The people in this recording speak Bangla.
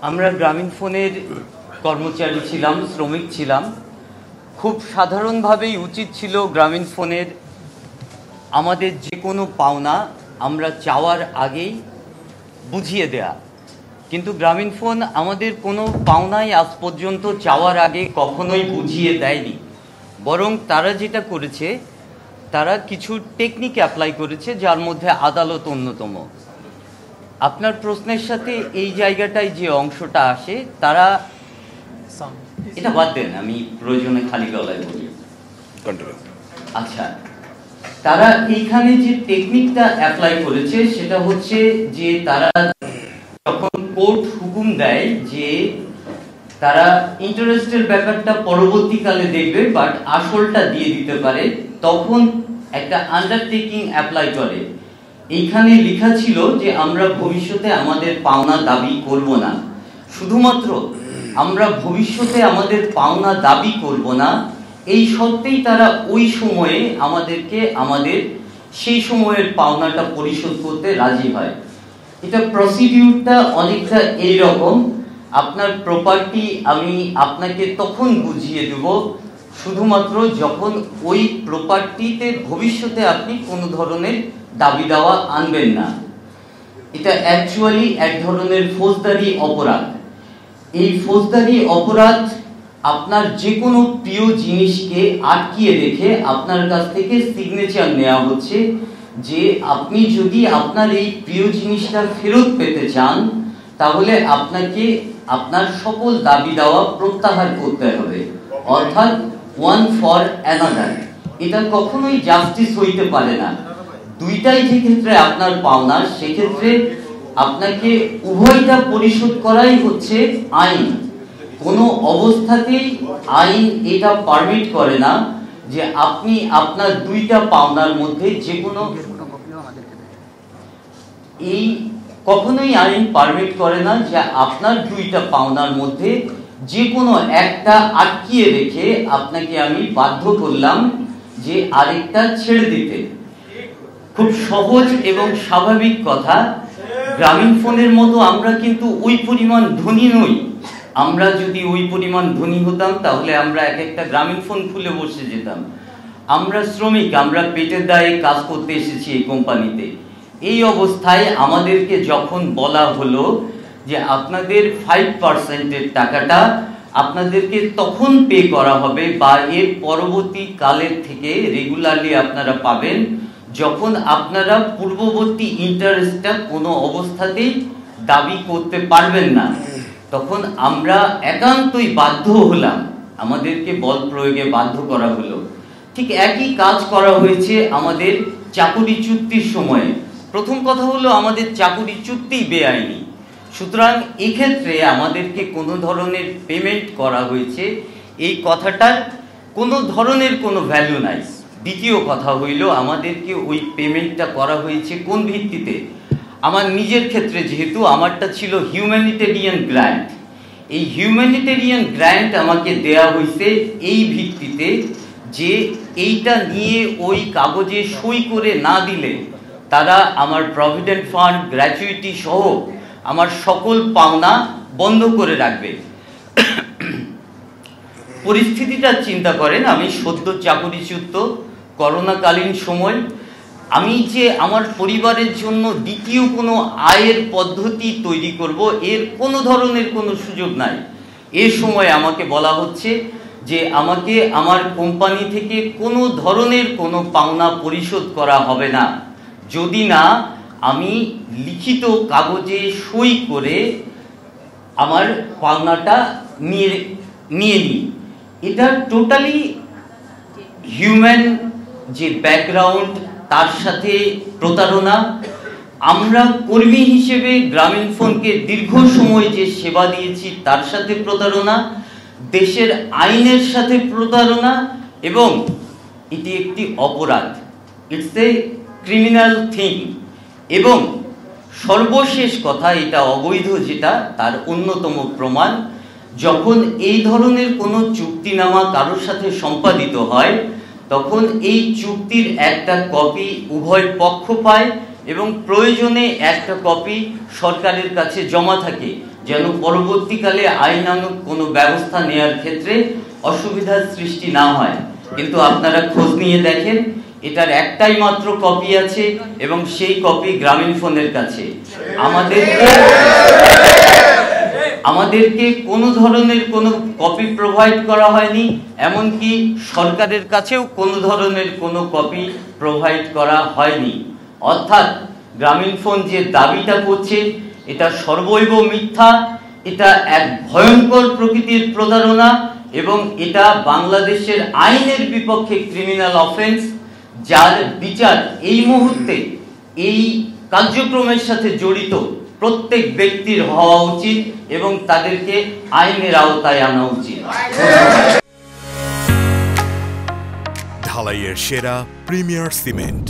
আমরা গ্রামীণফোনের কর্মচারী ছিলাম, শ্রমিক ছিলাম। খুব সাধারণভাবেই উচিত ছিল গ্রামীণফোনের আমাদের যে কোনো পাওনা আমরা চাওয়ার আগেই বুঝিয়ে দেয়া, কিন্তু গ্রামীণফোন আমাদের কোনো পাওনাই আজ পর্যন্ত চাওয়ার আগে কখনোই বুঝিয়ে দেয়নি। বরং তারা যেটা করেছে, তারা কিছু টেকনিক অ্যাপ্লাই করেছে, যার মধ্যে আদালত অন্যতম। আপনার প্রশ্নের সাথে এই জায়গাটায় যে অংশটা আসে, তারা এটা বাদ দেন, আমি প্রয়োজনে খালি গলায় বলি। আচ্ছা, তারা এইখানে যে টেকনিকটা অ্যাপ্লাই করেছে সেটা হচ্ছে যে তারা যখন কোর্ট হুকুম দেয় যে তারা ইন্টারেস্টের ব্যাপারটা পরবর্তীকালে দেখবে বাট আসলটা দিয়ে দিতে পারে, তখন একটা আন্ডারটেকিং অ্যাপ্লাই করে। এইখানে লেখা ছিল যে আমরা ভবিষ্যতে আমাদের পাওনা দাবি করব না। শুধুমাত্র আমরা ভবিষ্যতে আমাদের পাওনা দাবি করব না, এই সত্ত্বেই তারা ওই সময়ে আমাদেরকে আমাদের সেই সময়ের পাওনাটা পরিশোধ করতে রাজি হয়। এটা প্রসিডিউরটা অনেকটা এইরকম, আপনার প্রপার্টি আমি আপনাকে তখন বুঝিয়ে দেব শুধুমাত্র যখন ওই প্রপার্টিতে ভবিষ্যতে আপনি কোনো ধরনের দাবি দাওয়া আনবেন না। এটা অ্যাকচুয়ালি এক ধরনের ফৌজদারি অপরাধ। এই ফৌজদারি অপরাধ আপনার যে কোনো প্রিয় জিনিসকে আটকিয়ে রেখে আপনার কাছ থেকে সিগনেচার নেওয়া হচ্ছে যে আপনি যদি আপনার এই প্রিয় জিনিসটা ফেরত পেতে চান তাহলে আপনাকে আপনার সকল দাবি দাওয়া প্রত্যাহার করতে হবে, অর্থাৎ ওয়ান ফর অ্যানাদার। এটা কখনোই জাস্টিস হইতে পারে না। দুইটাই যে ক্ষেত্রে আপনার পাওনা, সেক্ষেত্রে আপনাকে উভয়টা পরিশোধ করাই হচ্ছে আইন। কোনো অবস্থাতেই আইন এটা পারমিট করে না যে আপনি আপনার দুইটা পাওনার মধ্যে যে কোনো, এই কখনোই আইন পারমিট করে না যে আপনার দুইটা পাওনার মধ্যে যে কোনো একটা আটকিয়ে রেখে আপনাকে আমি বাধ্য করলাম যে আরেকটা ছেড়ে দিতে। খুব সহজ এবং স্বাভাবিক কথা। গ্রামীণফোনের মতো আমরা কিন্তু ওই পরিমাণ ধনী নই। আমরা যদি ওই পরিমাণ ধনী হতাম তাহলে আমরা এক একটা গ্রামীণফোন খুলে বসে যেতাম। আমরা শ্রমিক, আমরা পেটের দায়ে কাজ করতে এসেছি এই কোম্পানিতে। এই অবস্থায় আমাদেরকে যখন বলা হলো যে আপনাদের 5%-এর টাকাটা আপনাদেরকে তখন পে করা হবে বা এর পরবর্তী কালের থেকে রেগুলারলি আপনারা পাবেন যখন আপনারা পূর্ববর্তী ইন্টারেস্টটা কোনো অবস্থাতেই দাবি করতে পারবেন না, তখন আমরা একান্তই বাধ্য হলাম, আমাদেরকে বল প্রয়োগে বাধ্য করা হলো। ঠিক একই কাজ করা হয়েছে আমাদের চাকুরি চুক্তির সময়ে। প্রথম কথা হলো আমাদের চাকুরি চুক্তি বেআইনি, সুতরাং এক্ষেত্রে আমাদেরকে কোনো ধরনের পেমেন্ট করা হয়েছে এই কথাটার কোনো ধরনের কোনো ভ্যালু নাই। দ্বিতীয় কথা হইল আমাদেরকে ওই পেমেন্টটা করা হয়েছে কোন ভিত্তিতে। আমার নিজের ক্ষেত্রে যেহেতু আমারটা ছিল হিউম্যানিটেরিয়ান গ্র্যান্ট, এই হিউম্যানিটেরিয়ান গ্র্যান্ট আমাকে দেয়া হয়েছে এই ভিত্তিতে যে এইটা নিয়ে ওই কাগজে সই করে না দিলে তারা আমার প্রভিডেন্ট ফান্ড, গ্র্যাচুইটি সহ আমার সকল পাওনা বন্ধ করে রাখবে। পরিস্থিতিটা চিন্তা করেন, আমি সদ্য চাকুরিচ্যুত, করোনাকালীন সময়, আমি যে আমার পরিবারের জন্য দ্বিতীয় কোনো আয়ের পদ্ধতি তৈরি করব এর কোনো ধরনের কোনো সুযোগ নাই। এ সময় আমাকে বলা হচ্ছে যে আমাকে আমার কোম্পানি থেকে কোনো ধরনের কোনো পাওনা পরিশোধ করা হবে না যদি না আমি লিখিত কাগজে সই করে আমার পাওনাটা নিয়ে নিই। এটা টোটালি হিউম্যান যে ব্যাকগ্রাউন্ড তার সাথে প্রতারণা। আমরা কর্মী হিসেবে গ্রামীণফোনকে দীর্ঘ সময় যে সেবা দিয়েছি তার সাথে প্রতারণা, দেশের আইনের সাথে প্রতারণা, এবং এটি একটি অপরাধ, ইটস এ ক্রিমিনাল থিং। এবং সর্বশেষ কথা, এটা অবৈধ যেটা তার অন্যতম প্রমাণ, যখন এই ধরনের কোনো চুক্তিনামা কারোর সাথে সম্পাদিত হয় তখন এই চুক্তির একটা কপি উভয় পক্ষ পায় এবং প্রয়োজনে একটা কপি সরকারের কাছে জমা থাকে, যেন পরবর্তীকালে আইনানুগ কোনো ব্যবস্থা নেয়ার ক্ষেত্রে অসুবিধার সৃষ্টি না হয়। কিন্তু আপনারা খোঁজ নিয়ে দেখেন, এটার একটাই মাত্র কপি আছে এবং সেই কপি গ্রামীণফোনের কাছে। আমাদেরকে কোনো ধরনের কোনো কপি প্রোভাইড করা হয়নি, এমনকি সরকারের কাছেও কোনো ধরনের কোনো কপি প্রোভাইড করা হয়নি। অর্থাৎ গ্রামীণফোন যে দাবিটা করছে এটা সর্বৈব মিথ্যা, এটা এক ভয়ঙ্কর প্রকৃতির প্রতারণা এবং এটা বাংলাদেশের আইনের বিপক্ষে ক্রিমিনাল অফেন্স, যার বিচার এই মুহূর্তে এই কার্যক্রমের সাথে জড়িত প্রত্যেক ব্যক্তির হওয়া উচিত এবং তাদেরকে আইনের আওতায় আনা উচিত। ঢালাইয়ের সেরা প্রিমিয়ার সিমেন্ট।